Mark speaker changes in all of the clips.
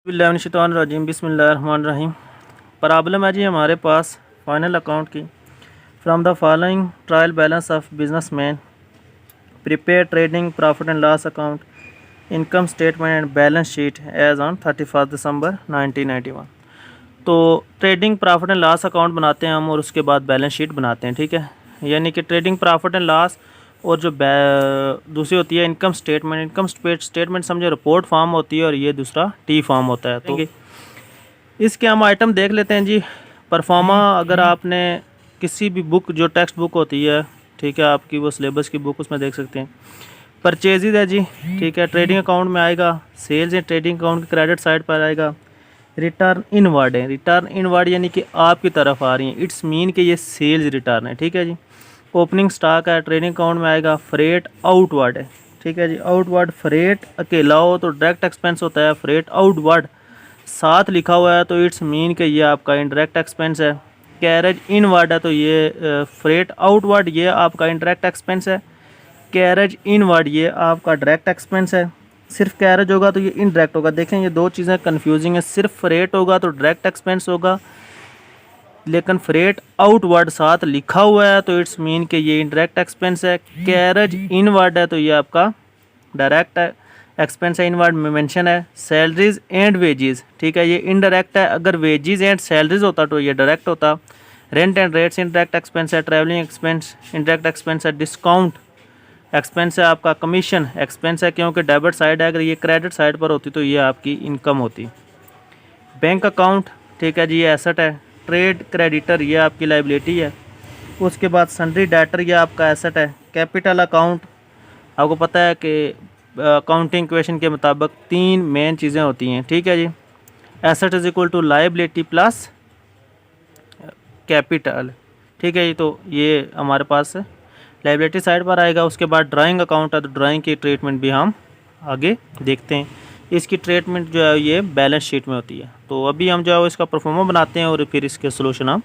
Speaker 1: बिस्मिल्लाहिर्रहमानिर्रहीम बिस्मिल्लाहिर्रहमानिर्रहीम। प्रॉब्लम है जी हमारे पास फाइनल अकाउंट की। From the following trial balance of businessman prepare trading profit and loss account income statement and balance sheet as on 31 December 1991। तो trading profit and loss account बनाते हैं हम और उसके बाद बैलेंस शीट बनाते हैं, ठीक है। यानी कि ट्रेडिंग प्रॉफिट एंड लॉस और जो दूसरी होती है इनकम स्टेटमेंट। इनकम स्टेटमेंट समझे रिपोर्ट फॉर्म होती है और ये दूसरा टी फॉर्म होता है। तो इसके हम आइटम देख लेते हैं जी। परफॉर्मा, अगर आपने किसी भी बुक जो टेक्स्ट बुक होती है, ठीक है, आपकी वो सिलेबस की बुक, उसमें देख सकते हैं। परचेजेज है जी, ठीक है, ट्रेडिंग अकाउंट में आएगा। सेल्स है ट्रेडिंग अकाउंट की क्रेडिट साइड पर आएगा। रिटर्न इनवर्ड है, रिटर्न इनवर्ड यानी कि आपकी तरफ आ रही है, इट्स मीन कि ये सेल्स रिटर्न है, ठीक है जी। ओपनिंग स्टॉक है, ट्रेडिंग अकाउंट में आएगा। फ्रेट आउटवर्ड है, ठीक है जी। आउटवर्ड फ्रेट अकेला हो तो डायरेक्ट एक्सपेंस होता है, फ्रेट आउटवर्ड साथ लिखा हुआ है तो इट्स मीन कि ये आपका इनडायरेक्ट एक्सपेंस है। कैरेज इनवर्ड है तो ये फ्रेट आउटवर्ड ये आपका इनडायरेक्ट एक्सपेंस है। कैरेज इनवर्ड ये आपका डायरेक्ट एक्सपेंस है। सिर्फ कैरेज होगा तो ये इनडायरेक्ट होगा। देखें ये दो चीज़ें कंफ्यूजिंग है। सिर्फ फ्रेट होगा तो डायरेक्ट एक्सपेंस होगा, लेकिन फ्रेट आउटवर्ड साथ लिखा हुआ है तो इट्स मीन कि ये इनडायरेक्ट एक्सपेंस है। कैरेज इनवर्ड है तो ये आपका डायरेक्ट एक्सपेंस है, इनवर्ड में मेंशन है। सैलरीज एंड वेजेस, ठीक है, ये इनडायरेक्ट है। अगर वेजेस एंड सैलरीज होता तो ये डायरेक्ट होता। Rent and rates indirect expense है। ट्रैवलिंग एक्सपेंस इनडायरेक्ट एक्सपेंस है। डिस्काउंट एक्सपेंस है आपका। कमीशन एक्सपेंस है क्योंकि डेबिट साइड है, अगर ये क्रेडिट साइड पर होती तो ये आपकी इनकम होती। बैंक अकाउंट, ठीक है जी, ये एसेट है। ट्रेड क्रेडिटर ये आपकी लाइबिलिटी है। उसके बाद सन्ड्री डेटर ये आपका एसेट है। कैपिटल अकाउंट, आपको पता है कि अकाउंटिंग इक्वेशन के मुताबिक तीन मेन चीज़ें होती हैं, ठीक है जी। Asset is equal to liability plus capital, ठीक है जी। तो ये हमारे पास लाइबिलिटी साइड पर आएगा। उसके बाद ड्राइंग अकाउंट है तो ड्राइंग की ट्रीटमेंट भी हम आगे देखते हैं। इसकी ट्रीटमेंट जो है ये बैलेंस शीट में होती है। तो अभी हम जो है इसका परफॉर्मा बनाते हैं और फिर इसके सोल्यूशन हम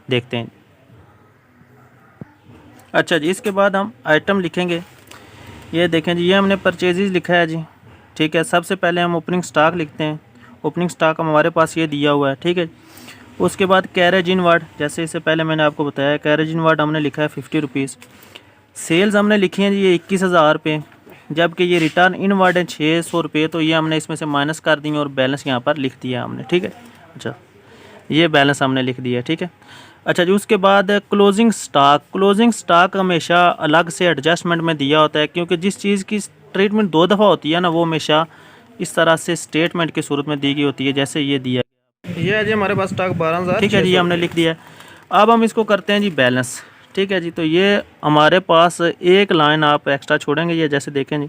Speaker 1: देखते हैं। अच्छा जी, इसके बाद हम आइटम लिखेंगे। ये देखें जी, ये हमने परचेजेज लिखा है जी, ठीक है। सबसे पहले हम ओपनिंग स्टॉक लिखते हैं। ओपनिंग स्टॉक हमारे पास ये दिया हुआ है, ठीक है। उसके बाद कैरेज इनवर्ड, जैसे इससे पहले मैंने आपको बताया, कैरेज इनवर्ड हमने लिखा है 50 रुपीज़। सेल्स हमने लिखी है जी ये 21,000 रुपये, जबकि ये रिटर्न इनवर्ड है 600 रुपये। तो ये हमने इसमें से माइनस कर दी और बैलेंस यहाँ पर लिख दिया हमने, ठीक है। अच्छा, ये बैलेंस हमने लिख दिया, ठीक है। अच्छा जी, उसके बाद क्लोजिंग स्टॉक। क्लोजिंग स्टॉक हमेशा अलग से एडजस्टमेंट में दिया होता है, क्योंकि जिस चीज़ की ट्रीटमेंट दो दफ़ा होती है ना, वो हमेशा इस तरह से स्टेटमेंट की सूरत में दी गई होती है, जैसे ये दिया। ये है जी हमारे पास स्टॉक 12,000, ठीक है जी, हमने लिख दिया। अब हम इसको करते हैं जी बैलेंस, ठीक है जी। तो ये हमारे पास एक लाइन आप एक्स्ट्रा छोड़ेंगे, ये जैसे देखें जी,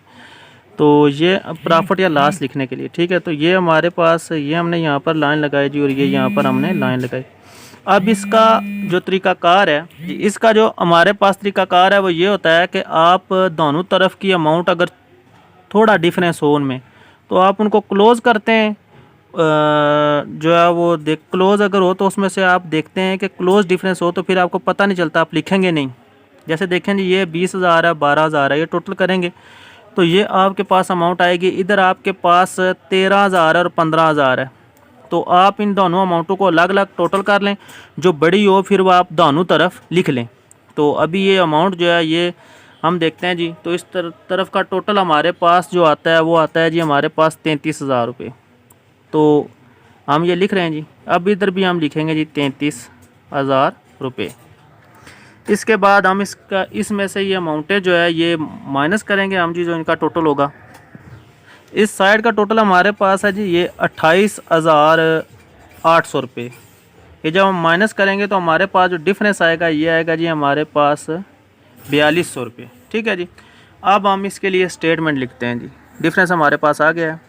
Speaker 1: तो ये प्रॉफिट या लॉस लिखने के लिए, ठीक है। तो ये हमारे पास ये हमने यहाँ पर लाइन लगाई जी और ये यहाँ पर हमने लाइन लगाई। अब इसका जो तरीकाकार है, इसका जो हमारे पास तरीकाकार है वो ये होता है कि आप दोनों तरफ की अमाउंट अगर थोड़ा डिफरेंस हो उनमें, तो आप उनको क्लोज़ करते हैं। जो है वो क्लोज़ अगर हो तो उसमें से आप देखते हैं कि क्लोज़ डिफरेंस हो तो फिर आपको पता नहीं चलता, आप लिखेंगे नहीं। जैसे देखें जी, ये 20,000 है, 12,000 है, ये टोटल करेंगे तो ये आपके पास अमाउंट आएगी। इधर आपके पास 13,000 और 15,000 है। तो आप इन दोनों अमाउंटों को अलग अलग टोटल कर लें, जो बड़ी हो फिर वो आप दोनों तरफ लिख लें। तो अभी ये अमाउंट जो है ये हम देखते हैं जी। तो इस तरफ का टोटल हमारे पास जो आता है वो आता है जी हमारे पास 33,000 रुपये। तो हम ये लिख रहे हैं जी। अब इधर भी हम लिखेंगे जी 33,000 रुपये। इसके बाद हम इसमें से ये अमाउंटें जो है ये माइनस करेंगे हम जी, जो इनका टोटल होगा। इस साइड का टोटल हमारे पास है जी ये 28,800 रुपये। ये जब हम माइनस करेंगे तो हमारे पास जो डिफरेंस आएगा ये आएगा जी हमारे पास 4,200 रुपये, ठीक है जी। अब हम इसके लिए स्टेटमेंट लिखते हैं जी। डिफरेंस हमारे पास आ गया है,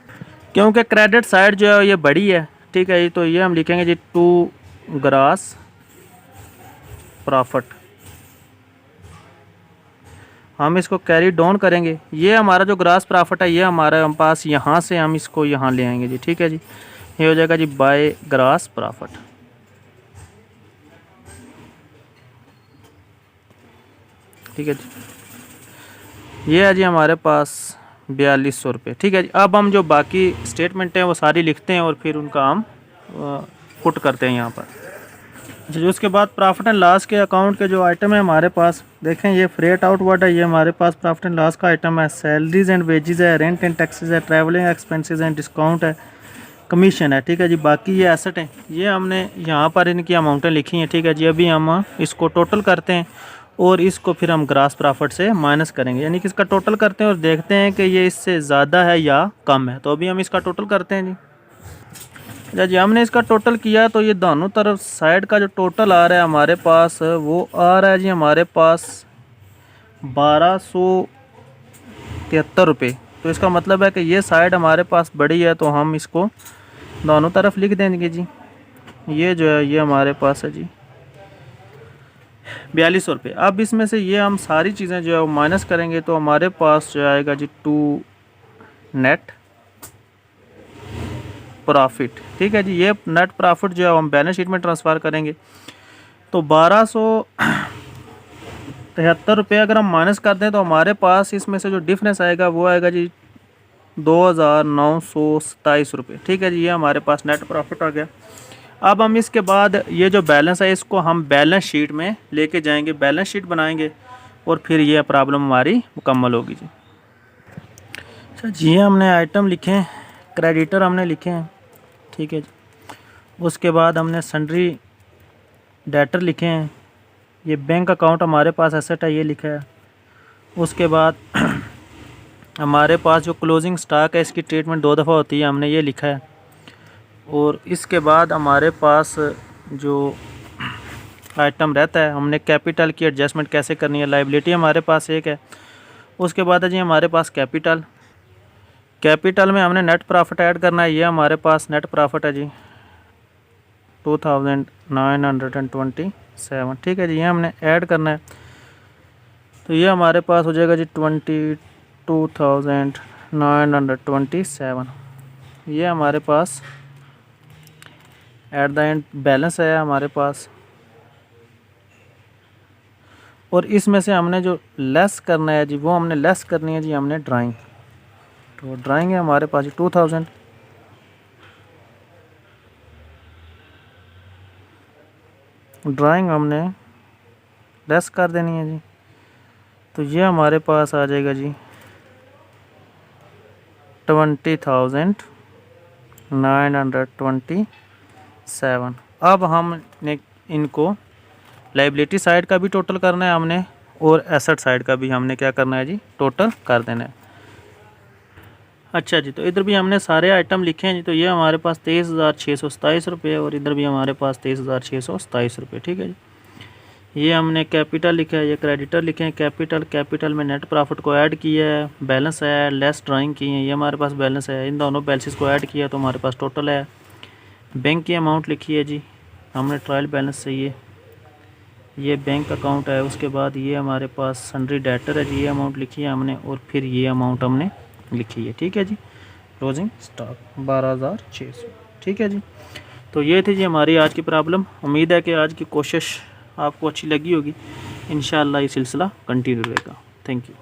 Speaker 1: क्योंकि क्रेडिट साइड जो है ये बड़ी है, ठीक है जी। तो ये हम लिखेंगे जी टू ग्रास प्रॉफिट। हम इसको कैरी डाउन करेंगे। ये हमारा जो ग्रास प्रॉफिट है ये हमारे पास यहाँ से हम इसको यहाँ ले आएंगे जी, ठीक है जी। ये हो जाएगा जी बाय ग्रास प्रॉफिट, ठीक है जी। ये है जी हमारे पास 4200 रुपये। ठीक है जी। अब हम जो बाकी स्टेटमेंट हैं वो सारी लिखते हैं और फिर उनका हम पुट करते हैं यहाँ पर। अच्छा, जो उसके बाद प्रॉफिट एंड लॉस के अकाउंट के जो आइटम है हमारे पास, देखें ये फ्रेट आउटवर्ड है, ये हमारे पास प्रॉफिट एंड लॉस का आइटम है। सैलरीज एंड वेजेस है, रेंट एंड टैक्सेस है, ट्रैवलिंग एक्सपेंसेस हैं, डिस्काउंट है, कमीशन है। ठीक है जी। बाकी ये एसेट है, ये हमने यहाँ पर इनकी अमाउंटें लिखी हैं। ठीक है जी। अभी हम इसको टोटल करते हैं और इसको फिर हम ग्रास प्रॉफिट से माइनस करेंगे, यानी कि इसका टोटल करते हैं और देखते हैं कि ये इससे ज़्यादा है या कम है। तो अभी हम इसका टोटल करते हैं जी। अच्छा जी, हमने इसका टोटल किया तो ये दोनों तरफ साइड का जो टोटल आ रहा है हमारे पास वो आ रहा है जी हमारे पास 1273 रुपये। तो इसका मतलब है कि ये साइड हमारे पास बड़ी है, तो हम इसको दोनों तरफ लिख देंगे जी। ये जो है ये हमारे पास है जी 4200 रुपये। अब इसमें से ये हम सारी चीज़ें जो है वो माइनस करेंगे तो हमारे पास जो आएगा जी टू नेट प्रॉफिट। ठीक है जी। ये नेट प्रॉफिट जो है हम बैलेंस शीट में ट्रांसफ़र करेंगे। तो 1273 रुपये अगर हम माइनस कर दें तो हमारे पास इसमें से जो डिफरेंस आएगा वो आएगा जी 2927 रुपये। ठीक है जी। ये हमारे पास नेट प्रॉफिट आ गया। अब हम इसके बाद ये जो बैलेंस है इसको हम बैलेंस शीट में लेके जाएंगे, बैलेंस शीट बनाएंगे और फिर ये प्रॉब्लम हमारी मुकम्मल होगी जी। अच्छा जी, हमने आइटम लिखे हैं, क्रेडिटर हमने लिखे हैं। ठीक है जी। उसके बाद हमने सन्ड्री डेटर लिखे हैं, ये बैंक अकाउंट हमारे पास एसेट है, ये लिखा है। उसके बाद हमारे पास जो क्लोजिंग स्टॉक है इसकी ट्रीटमेंट 2 दफ़ा होती है, हमने ये लिखा है। और इसके बाद हमारे पास जो आइटम रहता है, हमने कैपिटल की एडजस्टमेंट कैसे करनी है, लाइबिलिटी हमारे पास एक है। उसके बाद है जी हमारे पास कैपिटल में हमने नेट प्रॉफिट ऐड करना है, ये हमारे पास नेट प्रॉफिट है जी 2927। ठीक है जी। ये हमने ऐड करना है तो ये हमारे पास हो जाएगा जी 22,927। ये हमारे पास एट द एंड बैलेंस है हमारे पास। और इसमें से हमने जो लेस करना है जी वो हमने लेस करनी है जी हमने ड्राइंग। तो ड्राइंग है हमारे पास 2000। ड्राइंग हमने लेस कर देनी है जी। तो ये हमारे पास आ जाएगा जी 20,927। अब हमने इनको लाइबिलिटी साइड का भी टोटल करना है हमने और एसेट साइड का भी हमने क्या करना है जी टोटल कर देना है। अच्छा जी, तो इधर भी हमने सारे आइटम लिखे हैं जी। तो ये हमारे पास 23,627 रुपये और इधर भी हमारे पास 23,627 रुपये। ठीक है जी। ये हमने कैपिटल लिखा है, ये क्रेडिटर लिखे हैं। कैपिटल में नेट प्रॉफिट को ऐड किया है, बैलेंस है, लेस ड्राइंग की है, ये हमारे पास बैलेंस है। इन दोनों बैलेंसेस को ऐड किया तो हमारे पास टोटल है। बैंक की अमाउंट लिखी है जी हमने ट्रायल बैलेंस से, ये बैंक अकाउंट है। उसके बाद ये हमारे पास सन्ड्री डेटर है जी, ये अमाउंट लिखी है हमने और फिर ये अमाउंट हमने लिखी है। ठीक है जी। Closing stock 12,600। ठीक है जी। तो ये थी जी हमारी आज की प्रॉब्लम। उम्मीद है कि आज की कोशिश आपको अच्छी लगी होगी। इंशाअल्लाह ये सिलसिला कंटिन्यू रहेगा। Thank you.